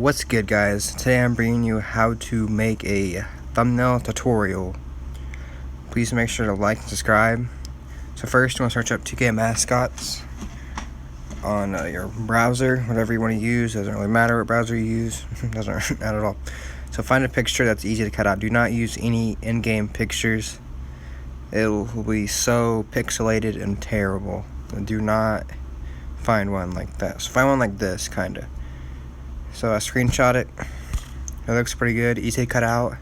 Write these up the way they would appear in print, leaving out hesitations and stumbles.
What's good, guys? Today I'm bringing you how to make a thumbnail tutorial. Please make sure to like and subscribe. So first you want to search up 2K Mascots on your browser, whatever you want to use. Doesn't really matter what browser you use. Doesn't matter at all. So find a picture that's easy to cut out. Do not use any in-game pictures. It will be so pixelated and terrible. Do not find one like that. So find one like this, kinda. So I screenshot it. It looks pretty good, easy to cut out.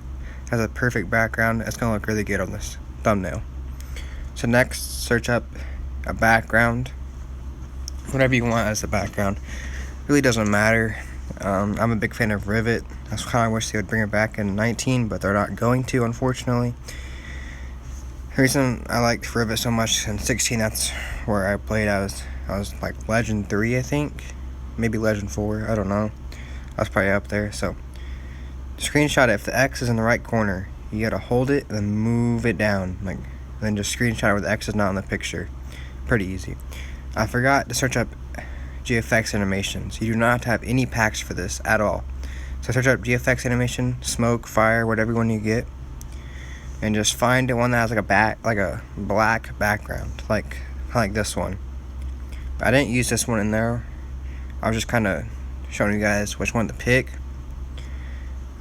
Has a perfect background. It's gonna look really good on this thumbnail. So next, search up a background. Whatever you want as a background. Really doesn't matter. I'm a big fan of Rivet. That's kind of wish they would bring it back in 19, but they're not going to, unfortunately. The reason I liked Rivet so much in 16, that's where I played. I was like Legend 3, I think. Maybe Legend 4, I don't know. I was probably up there. So screenshot it. If the X is in the right corner, you gotta hold it and then move it down, then just screenshot it where the X is not in the picture. Pretty easy. I forgot to search up GFX animations. You do not have to have any packs for this at all. So search up GFX animation, smoke, fire, whatever one you get, and just find one that has like a black background, like this one. I didn't use this one in there. I was just kind of showing you guys which one to pick.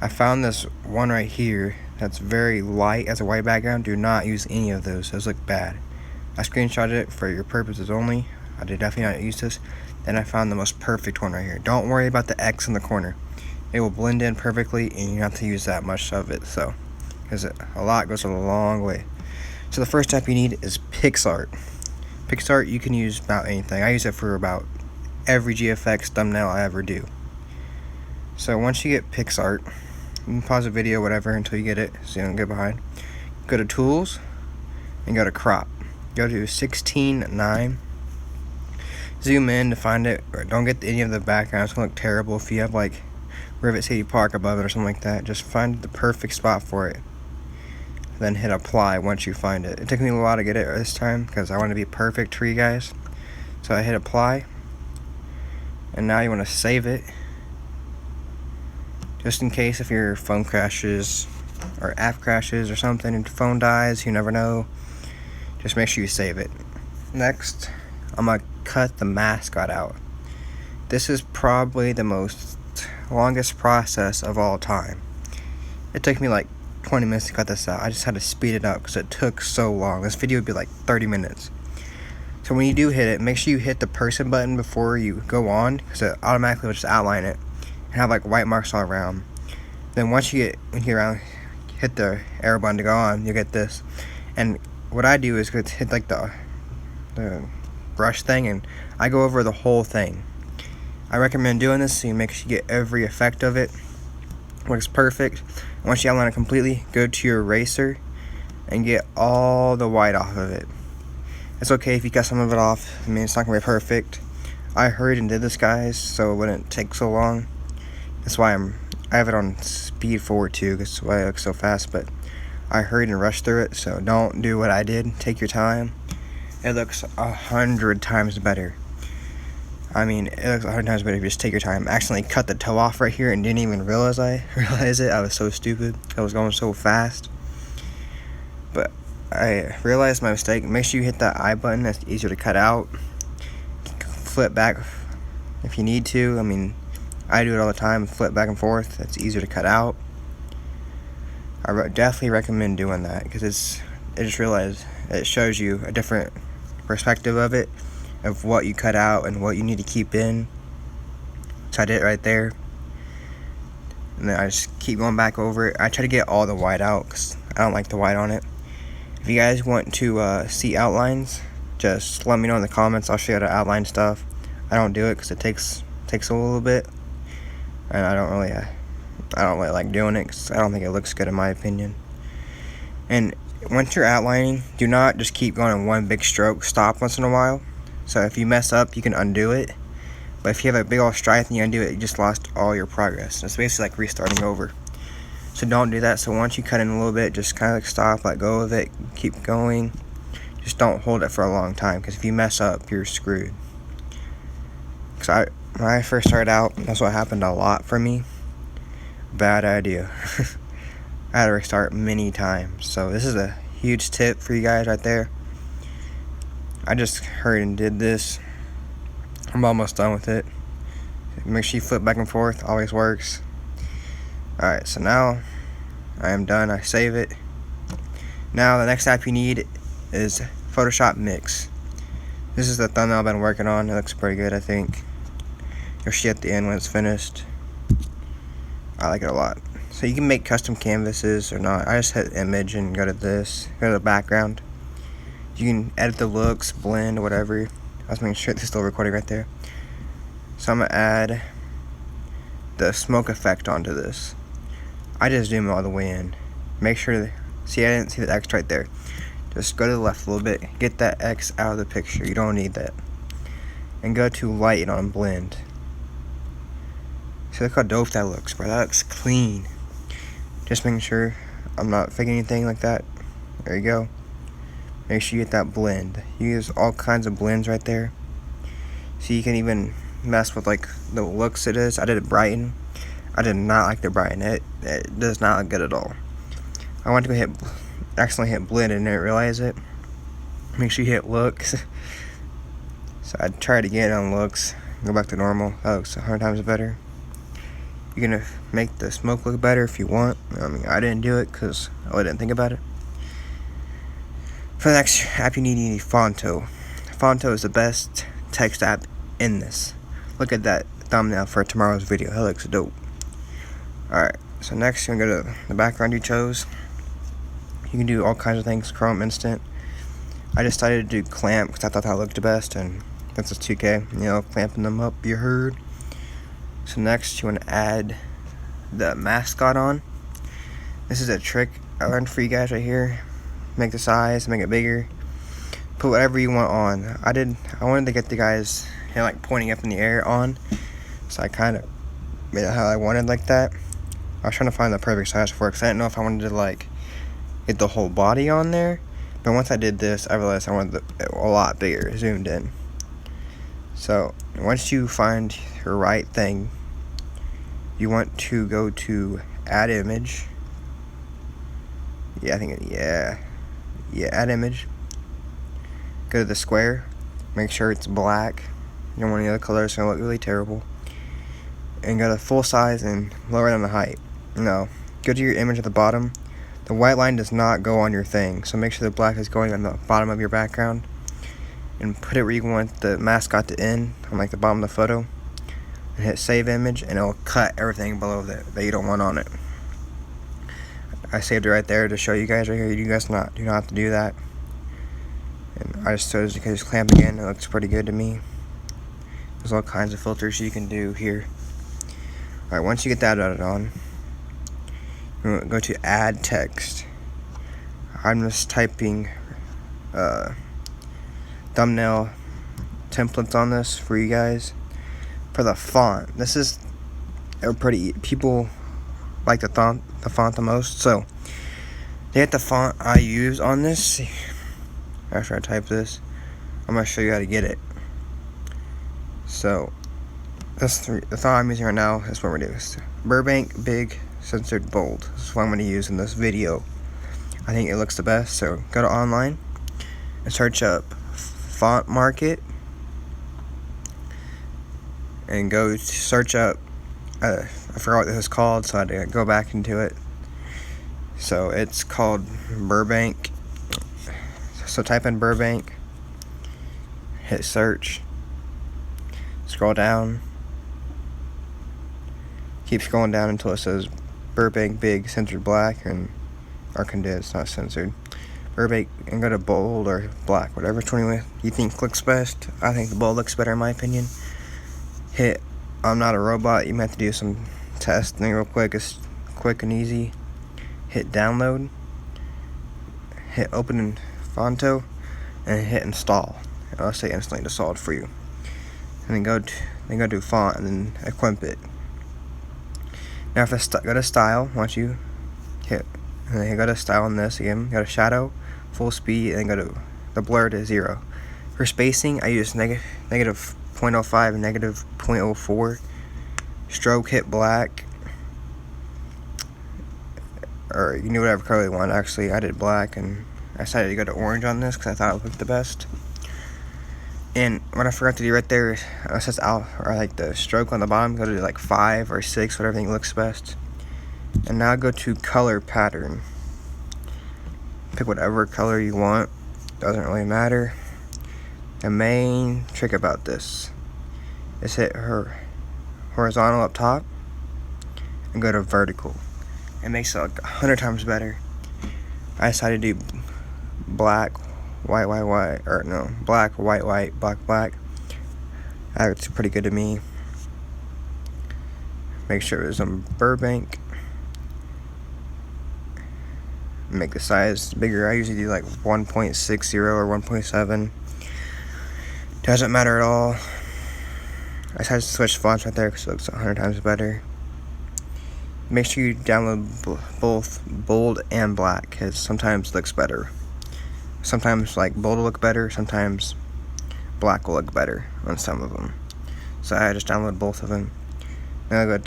I found this one right here that's very light as a white background. Do not use any of those. Those look bad. I screenshotted it for your purposes only. I did definitely not use this. Then I found the most perfect one right here. Don't worry about the X in the corner. It will blend in perfectly and you don't have to use that much of it. So, because a lot goes a long way. So the first step you need is PicsArt. PicsArt you can use about anything. I use it for about every GFX thumbnail I ever do. So once you get PicsArt, you can pause the video, whatever, until you get it, so you don't get behind. Go to Tools and go to Crop. Go to 16:9. Zoom in to find it. Or don't get any of the background. It's gonna look terrible if you have like Rivet City Park above it or something like that. Just find the perfect spot for it. Then hit apply once you find it. It took me a while to get it this time because I want to be perfect for you guys. So I hit apply. And now you want to save it, just in case if your phone crashes or app crashes or something and your phone dies, you never know. Just make sure you save it. Next, I'm gonna cut the mascot out. This is probably the longest process of all time. It took me like 20 minutes to cut this out. I just had to speed it up because it took so long. This video would be like 30 minutes. So when you do hit it, make sure you hit the person button before you go on, because it automatically will just outline it and have like white marks all around. Then once you hit the arrow button to go on, you'll get this. And what I do is hit like the brush thing, and I go over the whole thing. I recommend doing this so you make sure you get every effect of it. Looks perfect. Once you outline it completely, go to your eraser and get all the white off of it. It's okay if you cut some of it off. I mean, it's not gonna be perfect. I hurried and did this, guys, so it wouldn't take so long. That's why I have it on speed forward too, because that's why it looks so fast. But I hurried and rushed through it, so don't do what I did. Take your time. It looks 100 times better. I mean, it looks 100 times better if you just take your time. I accidentally cut the toe off right here and didn't even realize it. I was so stupid. I was going so fast. But I realized my mistake. Make sure you hit that I button. That's easier to cut out. Flip back if you need to. I mean, I do it all the time. Flip back and forth. That's easier to cut out. I definitely recommend doing that because I just realized it shows you a different perspective of it, of what you cut out and what you need to keep in. So I did it right there. And then I just keep going back over it. I try to get all the white out because I don't like the white on it. If you guys want to see outlines, just let me know in the comments. I'll show you how to outline stuff. I don't do it because it takes a little bit, and I don't really like doing it because I don't think it looks good in my opinion. And once you're outlining, do not just keep going in one big stroke. Stop once in a while. So if you mess up, you can undo it. But if you have a big old stripe and you undo it, you just lost all your progress. It's basically like restarting over. So don't do that. So once you cut in a little bit, just kind of like stop, let go of it, keep going. Just don't hold it for a long time, because if you mess up, you're screwed. Because when I first started out, that's what happened a lot for me. bad idea. I had to restart many times. So this is a huge tip for you guys right there. I just hurried and did this. I'm almost done with it. Make sure you flip back and forth, always works. Alright, so now I am done. I save it. Now the next app you need is Photoshop Mix. This is the thumbnail I've been working on. It looks pretty good, I think. You'll see at the end when it's finished. I like it a lot. So you can make custom canvases or not. I just hit image and go to this. Go to the background. You can edit the looks, blend, whatever. I was making sure this is still recording right there. So I'm going to add the smoke effect onto this. I just zoom all the way in. Make sure, see, I didn't see the X right there. Just go to the left a little bit. Get that X out of the picture. You don't need that. And go to light on blend. See, look how dope that looks, bro. That looks clean. Just making sure I'm not faking anything like that. There you go. Make sure you get that blend. You use all kinds of blends right there. So you can even mess with like the looks it is. I did it brighten. I did not like the brighten. It does not look good at all. I went to accidentally hit blend and didn't realize it. Make sure you hit looks. So I tried again on looks. Go back to normal. That looks 100 times better. You're gonna make the smoke look better if you want. I mean, I didn't do it because I didn't think about it. For the next app you need Fonto. Fonto is the best text app in this. Look at that thumbnail for tomorrow's video. That looks dope. Alright, so next you're gonna go to the background you chose. You can do all kinds of things. Chrome Instant. I decided to do clamp because I thought that looked the best, and that's a 2K. You know, clamping them up, you heard. So next you want to add the mascot on. This is a trick I learned for you guys right here. Make the size, make it bigger. Put whatever you want on. I wanted to get the guys like pointing up in the air on. So I kind of made it how I wanted like that. I was trying to find the perfect size for it because I didn't know if I wanted to like get the whole body on there. But once I did this, I realized I wanted it a lot bigger, zoomed in. So once you find your right thing, you want to go to add image. Yeah, add image. Go to the square. Make sure it's black. You don't want any other colors, it's gonna look really terrible. And go to full size and lower down the height. No, go to your image at the bottom. The white line does not go on your thing, so make sure the black is going on the bottom of your background. And put it where you want the mascot to end, on like the bottom of the photo. And hit save image, and it'll cut everything below that you don't want on it. I saved it right there to show you guys right here. You guys do not have to do that. And I just chose because clamp again. It looks pretty good to me. There's all kinds of filters you can do here. Alright, once you get that added on, you go to add text. I'm just typing thumbnail templates on this for you guys. For the font, this is people like the font the most, so to get the font I use on this, after I type this, I'm going to show you how to get it. So the font I'm using right now is what we're doing. Burbank Big Censored Bold. This is what I'm going to use in this video. I think it looks the best, so go to online and search up Font Market and go to search up I forgot what this is called, so I had to go back into it. So it's called Burbank. So type in Burbank, hit search, scroll down, keep scrolling down until it says Burbank Big Censored Black, and or condensed, not censored. Burbank, and go to bold or black, whatever you think looks best. I think the bold looks better in my opinion. Hit I'm not a robot. You might have to do some testing real quick. It's quick and easy. Hit download. Hit open in Fonto, and hit install. It'll say instantly installed for you. And then go to font and then equip it. Now if go to style, once you hit, and then go to style on this again. Go to shadow, full speed, and go to the blur to 0. For spacing, I use negative 0.05 and negative 0.04. Stroke, hit black. or you can do whatever color you want. Actually, I did black, and I decided to go to orange on this because I thought it looked the best. And what I forgot to do right there, it says out, or like the stroke on the bottom, go to like 5 or 6, whatever you think looks best. And now go to color pattern. Pick whatever color you want, doesn't really matter. The main trick about this is hit her horizontal up top and go to vertical. It makes it like 100 times better. I decided to do black, white, white, white, or no, black, white, white, black, black. That's pretty good to me. Make sure it was on Burbank. Make the size bigger. I usually do like 1.60 or 1.7. Doesn't matter at all. I decided to switch fonts right there because it looks 100 times better. Make sure you download both bold and black, because sometimes it looks better. Sometimes like bold will look better, sometimes black will look better on some of them. So I just download both of them. Now I go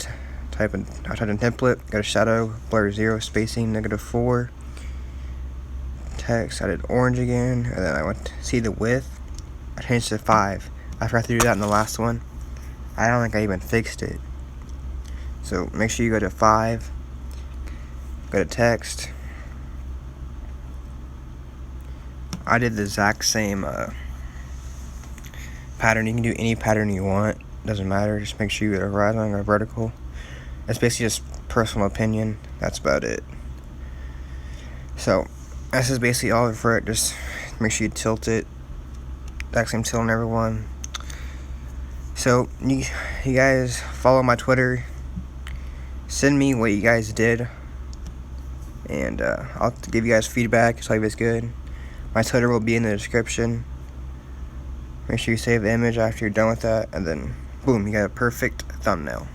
type in template, go to shadow, blur 0, spacing -4, text, I did orange again, and then I went to see the width, I changed it to 5. I forgot to do that in the last one. I don't think I even fixed it. So make sure you go to 5, go to text. I did the exact same pattern. You can do any pattern you want, doesn't matter, just make sure you go to horizontal or vertical. It's basically just personal opinion, that's about it. So this is basically all for it. Just make sure you tilt it, exact same tilt on everyone. So you guys follow my Twitter, send me what you guys did, and I'll give you guys feedback, tell you if it's good. My Twitter will be in the description. Make sure you save the image after you're done with that, and then boom, you got a perfect thumbnail.